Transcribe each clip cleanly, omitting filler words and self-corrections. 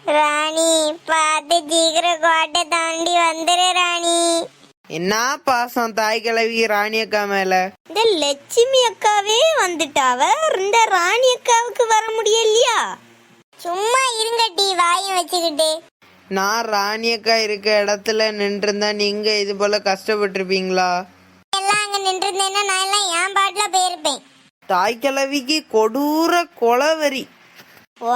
ராணி பார்த்து சீக்கிரம் கோட்டை தாண்டி வந்துரு ராணி. என்ன பாசம் தாய் கிழவி ராணி அக்கா மேல. இந்த லட்சுமி அக்காவே வந்துட்டாவ, இந்த ராணி அக்காவுக்கு வர முடியலையா? சும்மா இருங்கட்டி வாயும் வச்சுக்கிட்டு. நான் ராணி அக்கா இருக்க இடத்துல நின்றுருந்தா நீங்க இது போல கஷ்டப்பட்டிருப்பீங்களா? எல்லாம் அங்க நின்றுருந்தேன்னா நான் எல்லாம் என் பாட்டுல போயிருப்பேன். தாய் கிழவிக்கு கொடூர கொலவரி.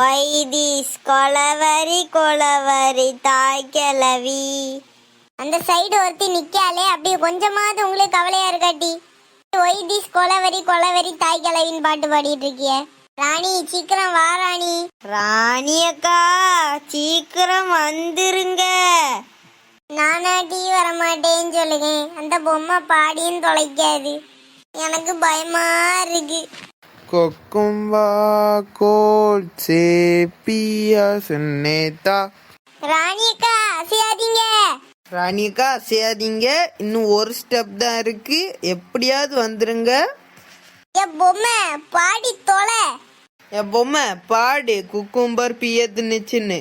ஒய்திஸ் கொலவரி கொலவரி தாய் கிழவி. அந்த சைடு ஒருத்தி நிக்காலே, அப்படியே கொஞ்சமாவது உங்களுக்கு கவலையா இருக்காட்டி? ஒய்திஸ் கொலவரி கொலவரி தாய் கிழவின்னு பாட்டு பாடிட்டு இருக்கிய. ராணி சீக்கிரம் வா ராணி. ராணி அக்கா சீக்கிரம் வந்துருங்க. நானா டீ வரமாட்டேன்னு சொல்லுங்க. அந்த பொம்மை பாடியும் தொலைக்காது, எனக்கு பயமா இருக்கு. கொக்கும்பா கோல் சேப்பியா சென்னேதா. ராணி அக்கா அசையாதீங்க. ராணி அக்கா அசையாதீங்க, இன்னும் ஒரு ஸ்டெப் தான் இருக்கு, எப்படியாவது வந்துருங்க. என் பொம்மை பாடி தொலை. என் பொம்மை பாடு குக்கும்பர் பியத்து நிச்சுன்னு.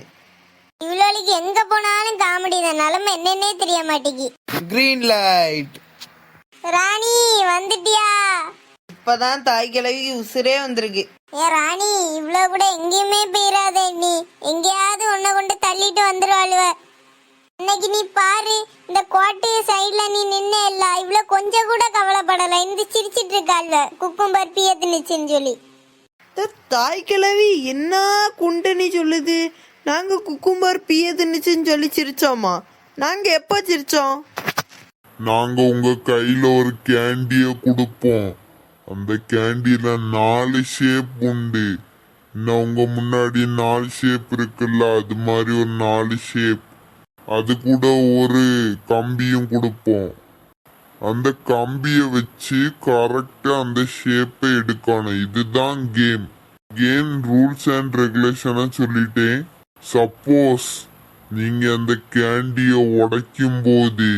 இவ்வளோக்கு எங்க போனாலும் காமெடி தான், நிலைமை என்னன்னே தெரிய மாட்டேங்கி. Green light. ராணி வந்துட்டியா? இப்பதான் தாய் கிழவிக்கு உசுரே வந்திருக்கு. ஏ ராணி, இவ்வளவு கூட எங்கேயுமே போயிடாத, நீ எங்கேயாவது உன்னை கொண்டு தள்ளிட்டு வந்துருவாளுவ. இன்னைக்கு நீ பாரு, இந்த கோட்டை சைட்ல நீ நின்ன இல்ல, இவ்வளவு கொஞ்சம் கூட கவலைப்படல, இந்த சிரிச்சிட்டு இருக்காள்வ குக்கும்பர் பியத்துனுச்சுன்னு சொல்லி. தாய் கிழவி என்ன குண்டனி சொல்லுது? நாங்க குக்கும்பர் பியதுன்னுச்சுன்னு சொல்லி சிரிச்சோமா? நாங்க எப்ப சிரிச்சோம்? நாங்க உங்க கையில ஒரு கேண்டிய கொடுப்போம். அந்த கேண்டில 4 ஷேப் உண்டு. இன்னும் உங்க முன்னாடி 4 ஷேப் இருக்குல்ல, அது மாதிரி ஒரு 4 ஷேப். அது கூட ஒரு கம்பியும் கொடுப்போம். அந்த கம்பிய வச்சு கரெக்டா அந்த ஷேப்பை எடுக்கணும். இதுதான் கேம். கேம் ரூல்ஸ் அண்ட் ரெகுலேஷனை சொல்லிட்டேன். சப்போஸ் நீங்க அந்த கேண்டிய உடைக்கும் போது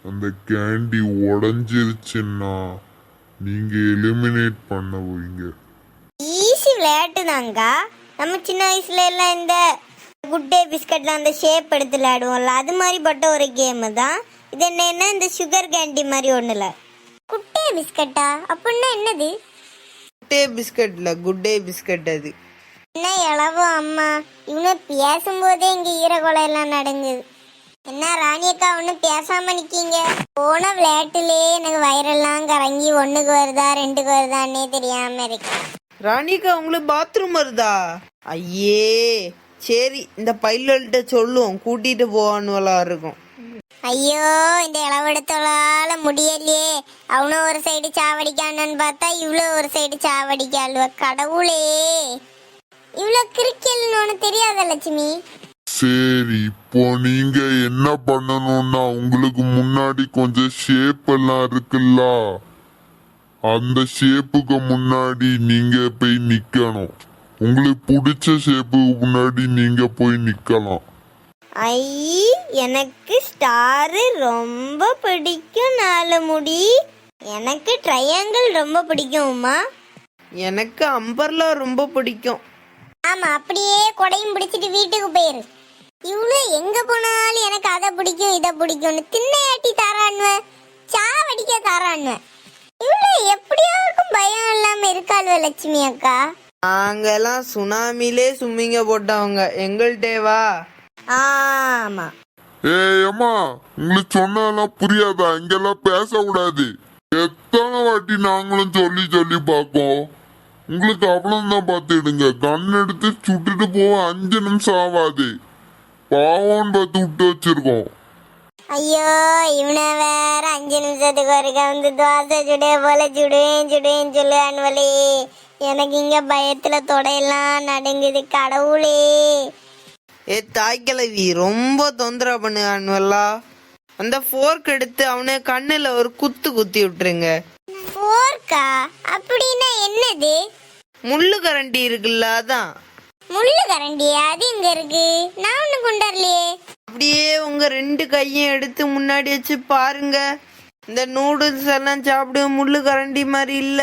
அந்த கேண்டி உடைஞ்சிருச்சுன்னா நீங்க எலிமினேட் பண்ண போறீங்க. ஈஸி விளையாட்டு தாங்க. நம்ம சின்ன வயசுல எல்லாம் இந்த குட் டே பிஸ்கட்ல அந்த ஷேப் எடுத்து விளையாடுவோம்ல, அது மாதிரி பட்ட ஒரு கேம் தான் இது. என்னன்னா இந்த சுகர் கேண்டி மாதிரி ஒண்ணுல. குட் டே பிஸ்கட்டா அப்படின்னா என்னது? குட் டே பிஸ்கட்ல குட் டே பிஸ்கட். அது என்ன எளவோ அம்மா, இவனு பேசும்போதே இங்க ஈரக்குலை எல்லாம் நடங்குது. என்ன ராணி அக்கா ஒண்ணு பேசாம நிக்கீங்க? போன விளையாட்டுலயே எனக்கு வயிறெல்லாம் கறங்கி 1க்கு வருதா 2க்கு வருதான்னே தெரியாம இருக்கு. ராணிக்கா உங்களுக்கு பாத்ரூம் வருதா? ஐயே சரி, இந்த பைலல்கிட்ட சொல்லுவோம், கூட்டிட்டு போவானுவலா இருக்கும். ஐயோ, இந்த இளவெடுத்தலால முடியலையே. அவனும் ஒரு சைடு சாவடிக்கானு பார்த்தா இவ்வளோ ஒரு சைடு சாவடிக்காளுவ. கடவுளே, இவ்வளோ கிரிக்கெல்னு ஒன்று தெரியாத லட்சுமி. சரி, இப்போ நீங்க என்ன பண்ணணும்னா, உங்களுக்கு முன்னாடி கொஞ்சம் ஷேப் எல்லாம் இருக்குல்ல, அந்த ஷேப்புக்கு முன்னாடி நீங்க போய் நிக்கணும். உங்களுக்கு பிடிச்ச ஷேப்புக்கு முன்னாடி நீங்க போய் நிக்கலாம். ஐ, எனக்கு ஸ்டாரு ரொம்ப பிடிக்கும். 4 முடி. எனக்கு ட்ரையாங்கிள் ரொம்ப பிடிக்கும்மா. எனக்கு அம்பர்லா ரொம்ப பிடிக்கும். ஆமா, அப்படியே கொடையும் பிடிச்சிட்டு வீட்டுக்கு போயிரு. இவ்வளோ எங்க போனாலும் எனக்கு அதை பிடிக்கும் இதை பிடிக்கும்னு திண்ணையாட்டி தாரான்வேன், சாவடிக்க தாரான்வேன். இவ்வளோ எப்படியாருக்கும் பயம் இல்லாம இருக்காள்வ லட்சுமி அக்கா. நாங்கெல்லாம் சுனாமிலே சும்மிங்க போட்டவங்க, எங்கள்டேவா? ஆமா. ஏய் அம்மா, உங்களுக்கு சொன்னதெல்லாம் புரியாதா? இங்கெல்லாம் பேசக்கூடாது. எத்தனை வாட்டி நாங்களும் சொல்லி சொல்லி பார்ப்போம். உங்களுக்கு அவ்வளவுதான் பார்த்துடுங்க. கண் எடுத்து சுட்டுட்டு போக 5 நிமிஷம் ஆகாது. பாவம்னு பார்த்து விட்டு வச்சிருக்கோம். ஐயோ, இவனை வேற 5 நிமிஷத்துக்கு ஒருக்க வந்து தோசை சுடைய போல சுடுவேன் சுடுவேன் சொல்லுவான்வலே. எனக்கு இங்க பயத்துல தொடையெல்லாம் நடுங்குது. கடவுளே, ஏ தாய் கிழவி ரொம்ப தொந்தரவு பண்ணுவானுவல்லா. அந்த ஃபோர்க் எடுத்து அவனை கண்ணுல ஒரு குத்து குத்தி விட்டுருங்க. போர்க்கா அப்படின்னா என்னது? முள்ளு கரண்டி இருக்குல்ல, அதான். முள்ளு கரண்டியா? அது இங்க இருக்கு, நான் ஒண்ணு கொண்டாடலையே. அப்படியே உங்க 2 கையும் எடுத்து முன்னாடி வச்சு பாருங்க. இந்த நூடுல்ஸ் எல்லாம் சாப்பிடு, முள்ளு கரண்டி மாதிரி இல்ல.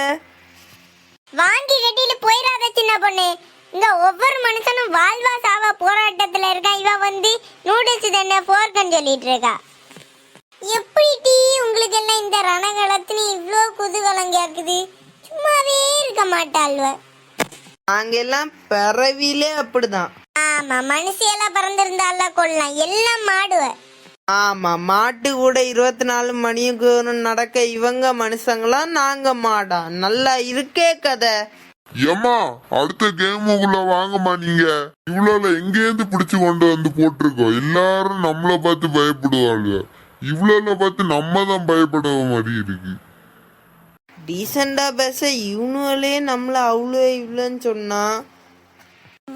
வாங்கி கட்டிட்டு போயிடாத சின்ன பொண்ணு. இங்க ஒவ்வொரு மனுஷனும் வாழ்வா சாவா போராட்டத்துல இருக்கா, இவ வந்து நூடுல்ஸ் தானே போர்க்கன்னு சொல்லிட்டு இருக்கா. எப்படி டீ உங்களுக்கு எல்லாம் இந்த ரணகலத்துல இவ்ளோ குதூகலம் கேக்குது? சும்மாவே இருக்க மாட்டாள்வ. நாங்கெல்லாம் பிறவிலே அப்படிதான். ஆமா, மனுஷியெல்லாம் பறந்திருந்தால கொள்ளலாம், எல்லாம் மாடுவ. ஆமா, மாட்டு கூட 24 மணிக்கு நடக்க இவங்க மனுஷங்களாம், நாங்க மாடா. நல்லா இருக்கே கதை. ஏமா அடுத்த கேமுக்குள்ள வாங்கம்மா. நீங்க இவ்வளவு எங்கேருந்து பிடிச்சு கொண்டு வந்து போட்டிருக்கோம். எல்லாரும் நம்மள பார்த்து பயப்படுவாங்க. இவ்வளவு பார்த்து நம்ம தான் பயப்பட மாதிரி இருக்கு. டீசெண்டா பேச இவனுவலே நம்மள அவ்வளோ இவ்வளோன்னு சொன்னா.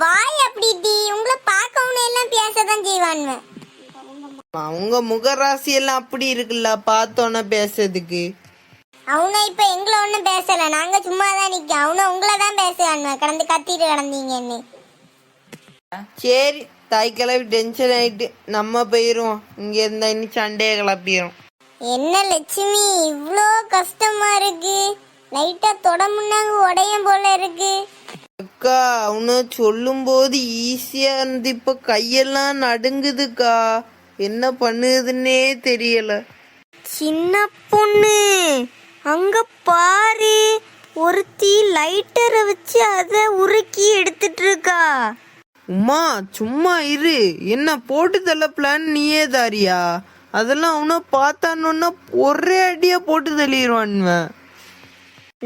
வாய் அப்படி டீ, உங்களை பார்க்கவனு எல்லாம் பேசதான் செய்வானுவ. அவங்க முகராசி எல்லாம் அப்படி இருக்குல்ல, பார்த்தோன்னே பேசுறதுக்கு. அவனை இப்ப எங்களை ஒண்ணும் பேசல, நாங்க சும்மா தான் நிக்க. அவனை உங்களை தான் பேசுவானுவ, கடந்து கத்திட்டு கிடந்தீங்கன்னு. சரி, தாய் கிளப்பி டென்ஷன் ஆயிட்டு நம்ம போயிருவோம். இங்க இருந்தா இன்னும் சண்டையை கிளப்பிடும். என்ன லட்சுமி இவ்ளோ கஷ்டமா இருக்கு? லைட்டா தொடமுன்னாங்க உடையும் போல இருக்கு. அக்கா, அவனு சொல்லும் போது ஈஸியா இருந்து இப்ப கையெல்லாம் நடுங்குதுக்கா. என்ன பண்ணுதுன்னே தெரியல. சின்ன பொண்ணு, அங்க பாரு, ஒருத்தி லைட்டரை வச்சு அதை உருக்கி எடுத்துட்டு இருக்கா. உமா சும்மா இரு. என்ன போட்டு தள்ள பிளான் நீயே தாரியா? அதெல்லாம் அவனை பார்த்தான்னு ஒரே அடியா போட்டு தள்ளிடுவான்.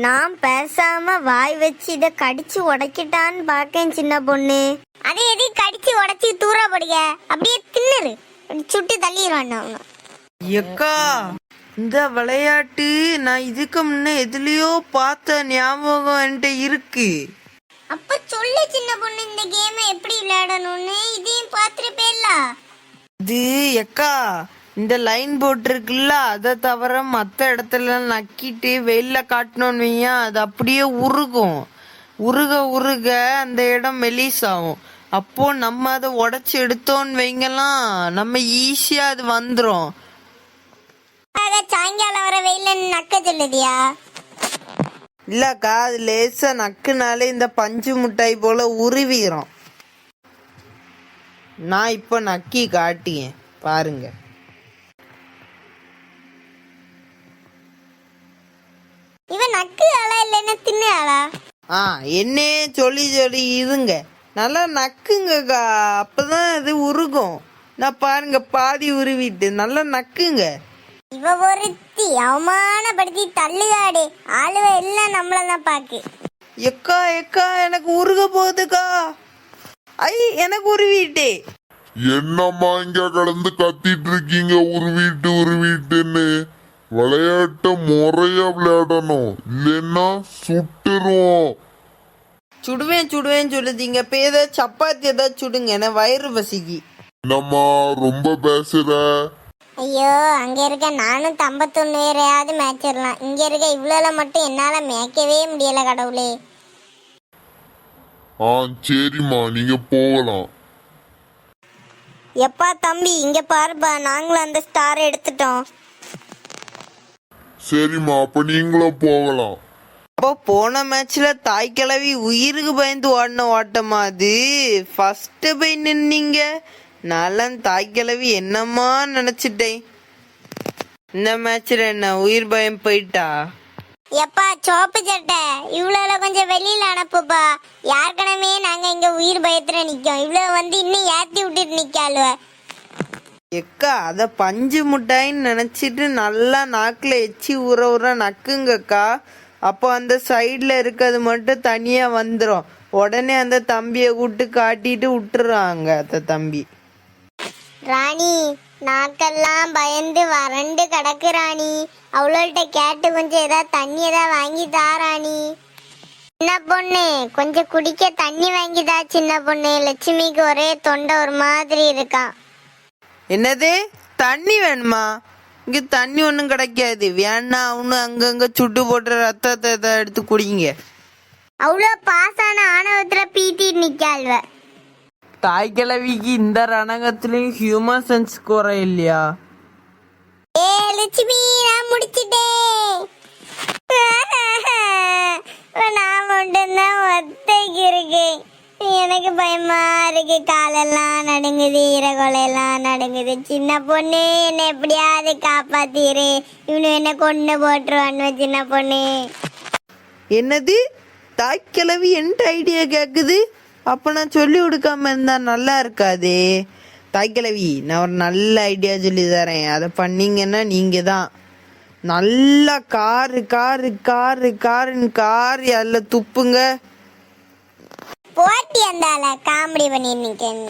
நான் பேசாம வாய் வச்சு இதை கடிச்சு உடைக்கிட்டான்னு பாக்கேன் சின்ன பொண்ணு. அதை எது கடிச்சு உடைச்சு தூர போடுங்க, அப்படியே தின்னுரு, சுட்டு தள்ளிடுவான் அவங்க. எக்கா, இந்த விளையாட்டு நான் இதுக்கு முன்ன எதுலயோ பார்த்த ஞாபகம் என்கிட்ட இருக்கு. அப்ப சொல்லு சின்ன பொண்ணு, இந்த கேமை எப்படி விளையாடணும்னு. இதையும் பார்த்துருப்பேல்ல. இது எக்கா, இந்த லைன் போட் இருக்குல்ல, அதை தவிர மற்ற இடத்துல நக்கிட்டு வெயில்ல காட்டணும்னு வையா, அது அப்படியே உருகும். உருக உருக அந்த இடம் மெலிஸ் ஆகும். அப்போ நம்ம அதை உடைச்சு எடுத்தோன்னு வைங்கலாம், நம்ம ஈஸியா அது வந்துடும். சாயங்காலம் வர வெயில நக்க சொல்லுதியா? இல்லக்கா, அது லேசா நக்குனாலே இந்த பஞ்சு மிட்டாய் போல உருவிடும். நான் இப்ப நக்கி காட்டியேன் பாருங்க. இவன் நக்கு ஆளா இல்லைன்னா தின்னு ஆளா? என்னே சொல்லி சொல்லி இருங்க. நல்லா நக்குங்கக்கா, அப்பதான் அது உருகும். நான் பாருங்க பாதி உருவிட்டு நல்லா நக்குங்க. இவ ஒருத்தி அவமானப்படுத்தி தள்ளுகாடு. ஆளுவ எல்லாம் நம்மளதான் பாக்கு. எக்கா எக்கா, எனக்கு உருக போகுதுக்கா. ஐ, எனக்கு உருவிட்டே. என்னம்மா இங்க கடந்து கத்திட்டு இருக்கீங்க? உருவிட்டுன்னு விளையாட்ட முறையா விளையாடணும், இல்லைன்னா சுட்டுருவோம். சுடுவேன் சுடுவேன்னு சொல்லுதீங்க. இப்ப ஏதாவது சப்பாத்தி ஏதாவது சுடுங்க, எனக்கு வயிறு பசிக்கு. என்னம்மா ரொம்ப பேசுற? ஐயோ, அங்க இருக்க நானும் 51 பேரையாவது மேய்ச்சிடலாம். இங்க இருக்க இவ்வளவு மட்டும் என்னால மேய்க்கவே முடியல கடவுளே. சரிம்மா, நீங்க போகலாம். எப்பா தம்பி, இங்க பாருப்பா, நாங்களும் அந்த ஸ்டார் எடுத்துட்டோம். சரிம்மா, அப்ப நீங்களும் போகலாம். அப்போ போன மேட்ச்ல தாய் கிழவி உயிருக்கு பயந்து ஓடின ஓட்டமா அது? ஃபர்ஸ்ட் போய் நின்னீங்க. நான் தாய் கிழவி என்னம்மா நினைச்சிட்டேன். இந்த மேட்ச்ல என்ன உயிர் பயம் போயிட்டா? எப்பா சோப்பு சட்டை, இவ்வளவு கொஞ்சம் வெளியில அனுப்புப்பா. யாருக்கனமே நாங்க இங்க உயிர் பயத்துல நிக்கோம். இவ்வளவு வந்து இன்னும் ஏத்தி விட்டுட்டு நிக்காளுவ. எக்கா, அத பஞ்சு முட்டாயின்னு நினைச்சிட்டு நல்லா நாக்குல எச்சி ஊற ஊற நக்குங்கக்கா. அப்போ அந்த சைட்ல இருக்கிறது மட்டும் தனியா வந்துடும். உடனே அந்த தம்பியை கூட்டு காட்டிட்டு விட்டுறாங்க. அந்த தம்பி ராணி, நாக்கெல்லாம் பயந்து வறண்டு கிடக்கு ராணி. அவளோட்ட கேட்டு கொஞ்சம் ஏதாவது தண்ணி ஏதாவது வாங்கி தா ராணி. சின்ன பொண்ணு, கொஞ்சம் குடிக்க தண்ணி வாங்கிதா சின்ன பொண்ணு. லட்சுமிக்கு ஒரே தொண்டை ஒரு மாதிரி இருக்கா. என்னது, தண்ணி வேணுமா? இங்க தண்ணி ஒன்றும் கிடைக்காது. வேணா அவனு அங்கங்க சுட்டு போட்டு ரத்தத்தை எடுத்து குடிங்க. அவ்வளோ பாசான ஆணவத்துல பீத்திட்டு நிக்காள்வ. தாய் கிழவிக்கு இந்த ரணகத்திலையும் ஹியூமன் சென்ஸ் குறை இல்லையா? ஏ லட்சுமி, நான் முடிச்சிட்டேன். நான் மட்டும்தான் ஒத்தைக்கு இருக்கேன். எனக்கு பயமா இருக்கு. எனக்கு காலெல்லாம் நடுங்குது, இறகொலையெல்லாம் நடுங்குது. சின்ன பொண்ணு என்னை எப்படியாவது காப்பாத்திரு, இவனு என்ன கொண்டு போட்டுருவான்னு சின்ன பொண்ணு. என்னது தாய்க்கிழவி என்கிட்ட ஐடியா கேட்குது? அப்போ நான் சொல்லி கொடுக்காம இருந்தா நல்லா இருக்காதே. தாய்க்கிழவி, நான் ஒரு நல்ல ஐடியா சொல்லி தரேன், அதை பண்ணீங்கன்னா நீங்க தான் நல்லா காரு காரு காரு காருன்னு கார் அதில் துப்புங்க. போட்டி அந்தால காமெடி பண்ணிருக்கேன்.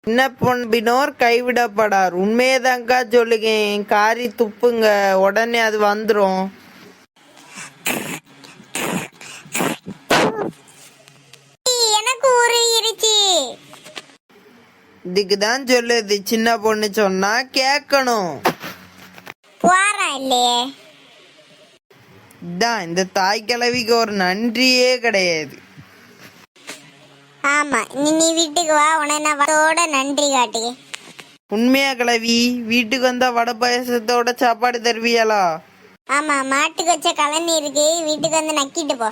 என்ன பொன்பினோர் கைவிடப்படார். உண்மையதாங்க்கா சொல்லுங்க, காரி துப்புங்க, உடனே அது வந்துடும். எனக்கு ஒரு இருச்சு. இதுக்கு தான் சொல்லுது, சின்ன பொண்ணு சொன்னா கேட்கணும். போறா இல்லையே. இதான் இந்த தாய் கிழவிக்கு ஒரு நன்றியே கிடையாது. ஆமா, நீ வீட்டுக்கு வா, உன நான் வடோட நன்றி காட்டி. உண்மையா கிழவி? வீட்டுக்கு வந்தா வடை பாயசத்தோட சாப்பாடு தருவியாளா? ஆமா, மாட்டுக்கு வச்ச கலனி இருக்கு, வீட்டுக்கு வந்து நக்கிட்டு போ.